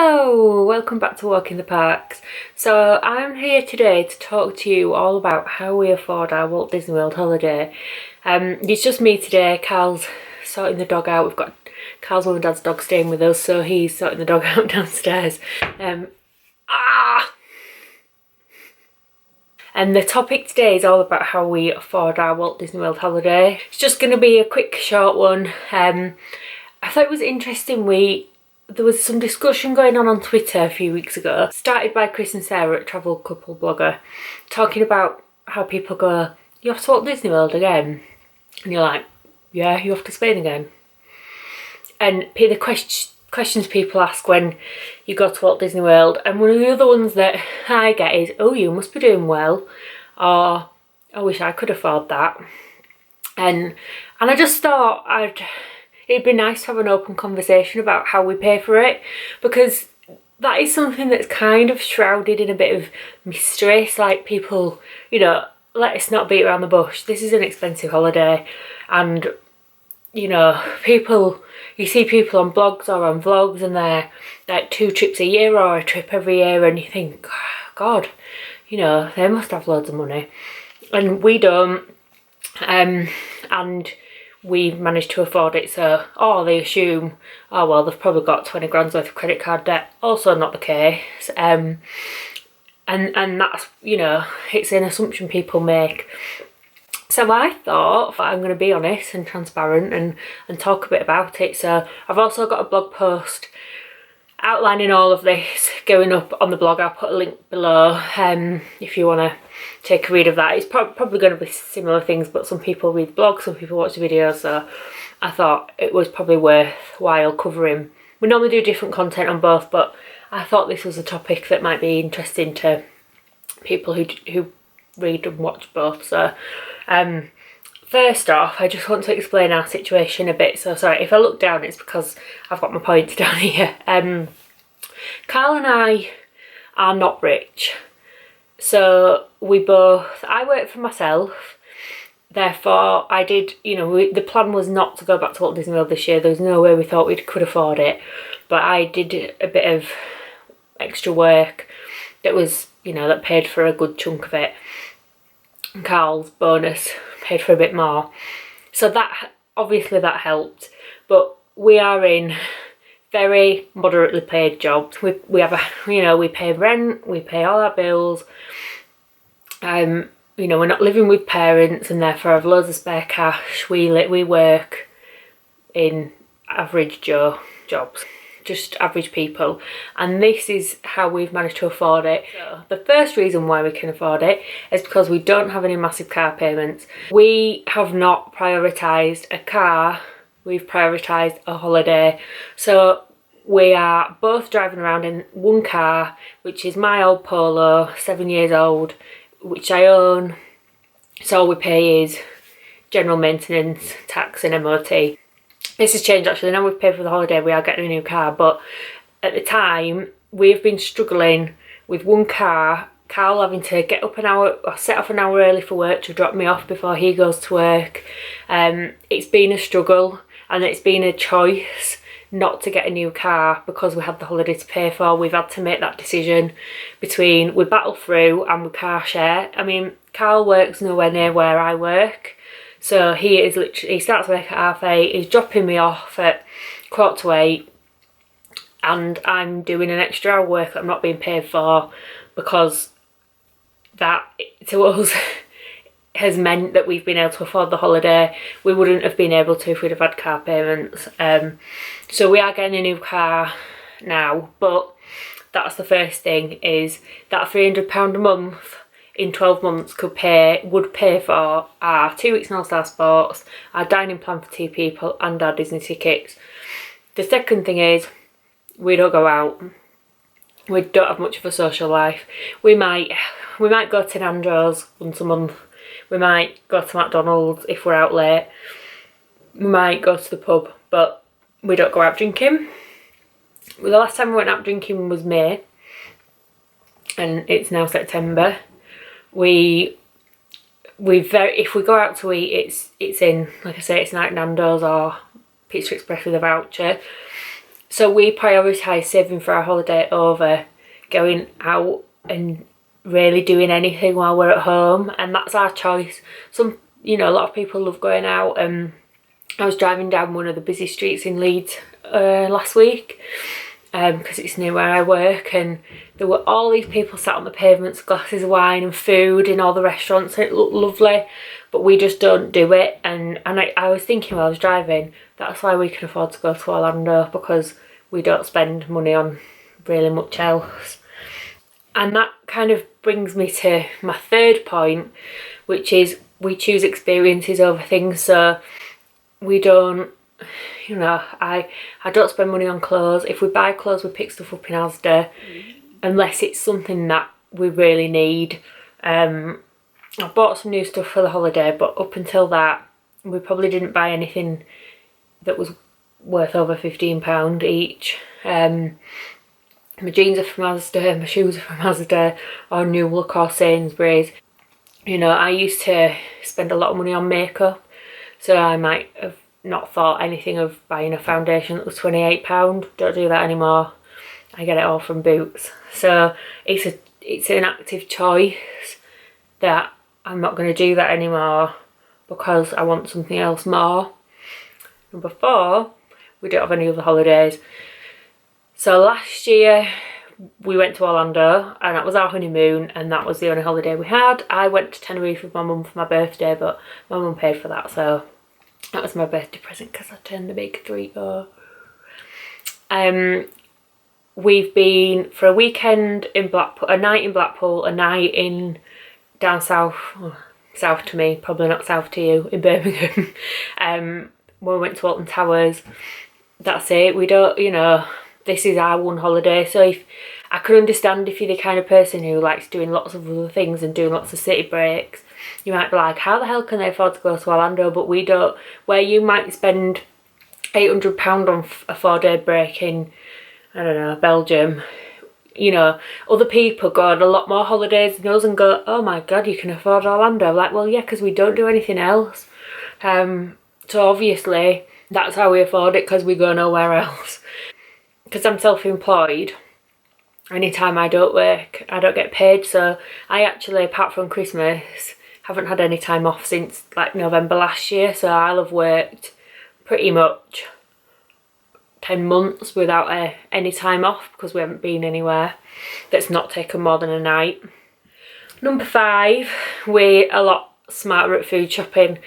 Hello, welcome back to Walk in the Parks. So I'm here today to talk to you all about how we afford our Walt Disney World holiday. It's just me today. Carl's sorting the dog out. We've got Carl's mum and dad's dog staying with us, so he's sorting the dog out downstairs. And the topic today is all about how we afford our Walt Disney World holiday. It's just going to be a quick short one. I thought it was interesting. There was some discussion going on Twitter a few weeks ago, started by Chris and Sarah, a travel couple blogger, talking about how people go, "You off to Walt Disney World again?" And you're like, "Yeah, you off to Spain again?" And the questions people ask when you go to Walt Disney World, and one of the other ones that I get is, "Oh, you must be doing well," or "I wish I could afford that." And I just thought it'd be nice to have an open conversation about how we pay for it, because that is something that's kind of shrouded in a bit of mystery. It's like people, let us not beat around the bush. This is an expensive holiday, and you see people on blogs or on vlogs and they're like 2 trips a year or a trip every year, and you think, God, they must have loads of money. And we don't, and we managed to afford it, so they assume, oh well, they've probably got 20 grand's worth of credit card debt. Also not the case. And that's, it's an assumption people make. So I thought, I'm going to be honest and transparent and talk a bit about it. So I've also got a blog post outlining all of this going up on the blog. I'll put a link below if you want to take a read of that. It's probably going to be similar things, but some people read blogs, some people watch the videos, so I thought it was probably worthwhile covering. We normally do different content on both, but I thought this was a topic that might be interesting to people who read and watch both. So first off, I just want to explain our situation a bit. So sorry, if I look down, it's because I've got my points down here. Carl and I are not rich. So I work for myself. Therefore, I did, the plan was not to go back to Walt Disney World this year. There was no way we thought we could afford it. But I did a bit of extra work that was, that paid for a good chunk of it. And Carl's bonus paid for a bit more. So that helped. But we are in very moderately paid jobs. We have we pay rent, we pay all our bills. We're not living with parents and therefore have loads of spare cash. We work in average Joe jobs, just average people, and this is how we've managed to afford it. So the first reason why we can afford it is because we don't have any massive car payments. We have not prioritised a car, we've prioritised a holiday. So we are both driving around in one car, which is my old Polo, 7 years old, which I own. So all we pay is general maintenance, tax and MOT. This has changed actually. Now we've paid for the holiday, we are getting a new car, but at the time we've been struggling with one car, Carl having to get up an hour or set off an hour early for work to drop me off before he goes to work. It's been a struggle, and it's been a choice not to get a new car because we had the holiday to pay for. We've had to make that decision between we battle through and we car share. I mean, Carl works nowhere near where I work. So he starts work at 8:30, he's dropping me off at 7:45, and I'm doing an extra hour work that I'm not being paid for, because that to us has meant that we've been able to afford the holiday. We wouldn't have been able to if we'd have had car payments. So we are getting a new car now, but that's the first thing, is that £300 a month in 12 months would pay for our 2 weeks in All Star Sports, our dining plan for 2 people, and our Disney tickets. The second thing is we don't go out. We don't have much of a social life. We might go to Nando's once a month. We might go to McDonald's if we're out late. We might go to the pub, but we don't go out drinking. The last time we went out drinking was May, and it's now September. If we go out to eat, it's in, like I say, it's like Nando's or Pizza Express with a voucher. So we prioritise saving for our holiday over going out and really doing anything while we're at home, and that's our choice. A lot of people love going out. I was driving down one of the busy streets in Leeds last week because it's near where I work, and there were all these people sat on the pavements, glasses of wine and food in all the restaurants, and it looked lovely, but we just don't do it. And I was thinking while I was driving, that's why we can afford to go to Orlando, because we don't spend money on really much else. And that kind of brings me to my third point, which is we choose experiences over things. So we don't, I don't spend money on clothes. If we buy clothes, we pick stuff up in Asda, unless it's something that we really need. I bought some new stuff for the holiday, but up until that, we probably didn't buy anything that was worth over £15 each. My jeans are from Asda, my shoes are from Asda, or New Look or Sainsbury's. I used to spend a lot of money on makeup, so I might have not thought anything of buying a foundation that was £28. Don't do that anymore. I get it all from Boots. So it's an active choice that I'm not going to do that anymore because I want something else more. Number 4, we don't have any other holidays. So last year we went to Orlando, and that was our honeymoon, and that was the only holiday we had. I went to Tenerife with my mum for my birthday, but my mum paid for that, so that was my birthday present because I turned the big 3-0. We've been for a weekend in Blackpool, a night in Blackpool, a night in down south, south to me, probably not south to you, in Birmingham. We went to Alton Towers. That's it. We don't, this is our one holiday. So if I could understand if you're the kind of person who likes doing lots of other things and doing lots of city breaks, you might be like, how the hell can they afford to go to Orlando? But we don't. Where you might spend £800 on a 4-day break in, I don't know, Belgium, other people go on a lot more holidays than us and go, oh my god, you can afford Orlando. Like, well, yeah, because we don't do anything else. So obviously that's how we afford it, because we go nowhere else. Because I'm self-employed, anytime I don't work, I don't get paid. So I actually, apart from Christmas, haven't had any time off since like November last year. So I'll have worked pretty much 10 months without any time off, because we haven't been anywhere that's not taken more than a night. Number 5, we're a lot smarter at food shopping.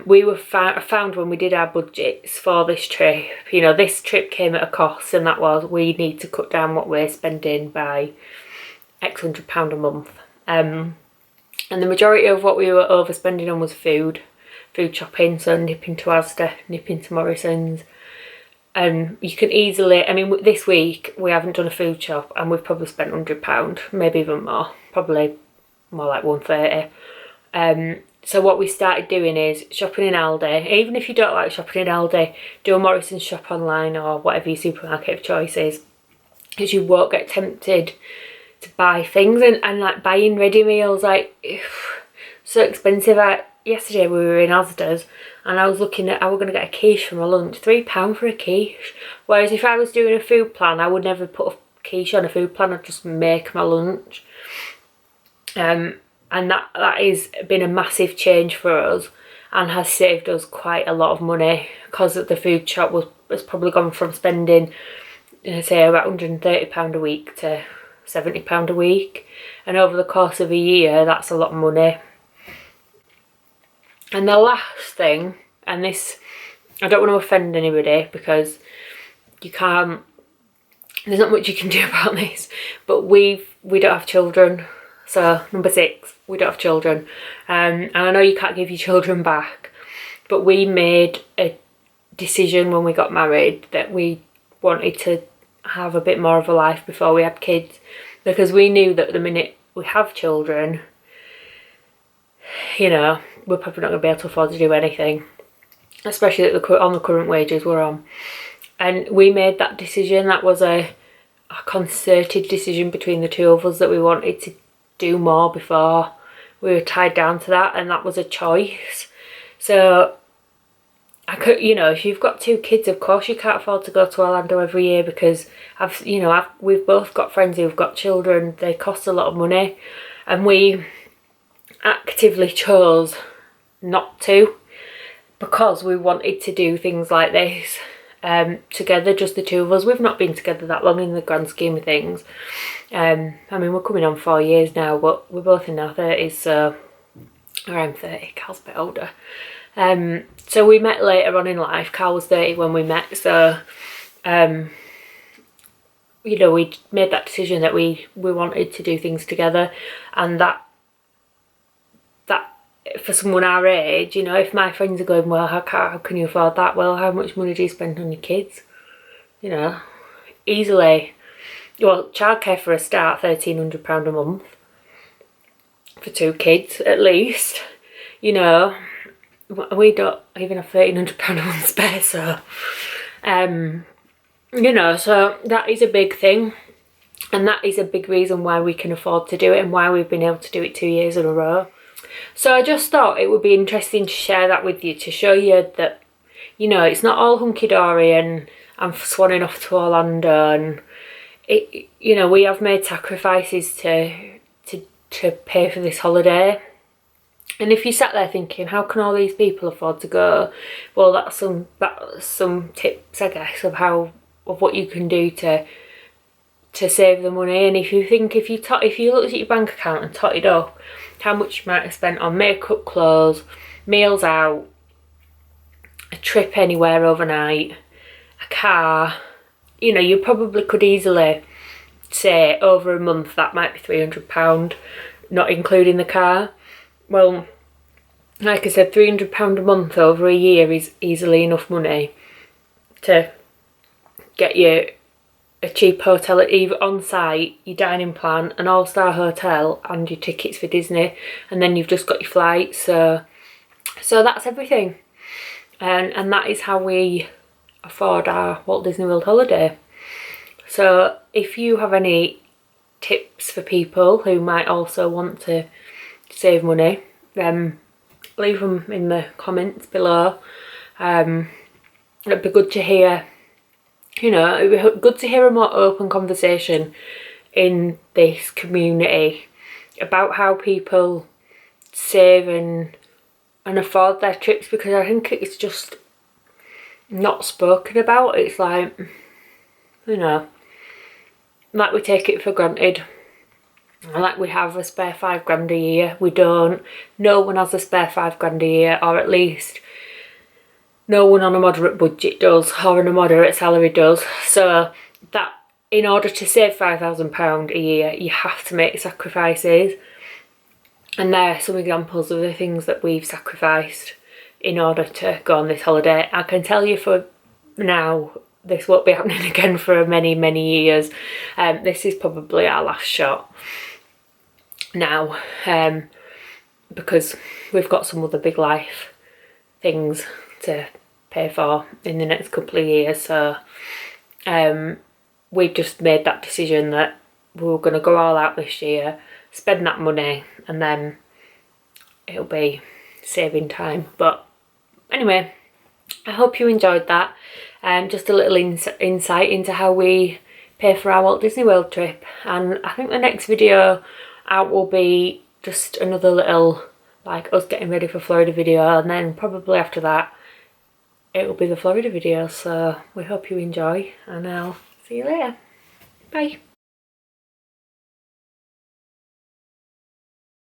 We were found when we did our budgets for this trip, this trip came at a cost, and that was we need to cut down what we're spending by X £100 a month. And the majority of what we were overspending on was food shopping, so nipping to Asda, nipping to Morrison's. You can easily, this week we haven't done a food shop and we've probably spent £100, maybe even more, probably more like 130. So what we started doing is shopping in Aldi. Even if you don't like shopping in Aldi, do a Morrison's shop online or whatever your supermarket of choice is, because you won't get tempted to buy things and like buying ready meals, like so expensive. Yesterday we were in Asda's and I was looking at, I was going to get a quiche for my lunch, £3 for a quiche. Whereas if I was doing a food plan, I would never put a quiche on a food plan, I'd just make my lunch. And that has been a massive change for us and has saved us quite a lot of money, because the food shop has probably gone from spending, say, about £130 a week to £70 a week. And over the course of a year, that's a lot of money. And the last thing, and this, I don't want to offend anybody because you can't, there's not much you can do about this, but we don't have children. So number 6, we don't have children. And I know you can't give your children back, but we made a decision when we got married that we wanted to have a bit more of a life before we had kids, because we knew that the minute we have children, we're probably not going to be able to afford to do anything, especially on the current wages we're on. And we made that decision. That was a concerted decision between the two of us, that we wanted to do more before we were tied down to that, and that was a choice. So I could, you know, if you've got 2 kids, of course you can't afford to go to Orlando every year, because we've both got friends who've got children. They cost a lot of money, and we actively chose not to, because we wanted to do things like this together, just the 2 of us. We've not been together that long in the grand scheme of things. I mean, we're coming on 4 years now, but we're both in our 30s, so, or I'm 30, Cal's a bit older. So we met later on in life. Cal was 30 when we met, so you know, we made that decision that we wanted to do things together, and that for someone our age, you know, if my friends are going, well, how can you afford that? Well, how much money do you spend on your kids? You know, easily, well, childcare for a start, £1,300 a month for 2 kids at least. You know, we don't even have £1,300 a month spare, so you know, so that is a big thing, and that is a big reason why we can afford to do it, and why we've been able to do it 2 years in a row. So I just thought it would be interesting to share that with you, to show you that, you know, it's not all hunky-dory and I'm swanning off to Orlando, and it, you know, we have made sacrifices to pay for this holiday. And if you sat there thinking, how can all these people afford to go? Well, that's some tips, I guess, of what you can do to save the money. And if you think, if you looked at your bank account and totted up how much you might have spent on makeup, clothes, meals out, a trip anywhere overnight, a car, you know, you probably could easily say over a month that might be £300, not including the car. Well, like I said, £300 a month over a year is easily enough money to get you a cheap hotel, either on site, your dining plan, an all-star hotel, and your tickets for Disney, and then you've just got your flights. So that's everything, and that is how we afford our Walt Disney World holiday. So if you have any tips for people who might also want to save money, leave them in the comments below. It'd be good to hear, you know, it'd be good to hear a more open conversation in this community about how people save and afford their trips, because I think it's just not spoken about. It's like, you know, like we take it for granted, like we have a spare £5 a year. We don't. No one has a spare £5 a year, or at least no one on a moderate budget does, or on a moderate salary does. So that, in order to save £5,000 a year, you have to make sacrifices. And there are some examples of the things that we've sacrificed in order to go on this holiday. I can tell you for now, this won't be happening again for many, many years. This is probably our last shot now, because we've got some other big life things to pay for in the next couple of years. So we've just made that decision that we were going to go all out this year, spend that money, and then it'll be saving time. But anyway, I hope you enjoyed that. Just a little insight into how we pay for our Walt Disney World trip. And I think the next video out will be just another little, like, us getting ready for Florida video, and then probably after that it will be the Florida video. So we hope you enjoy, and I'll see you later. Bye.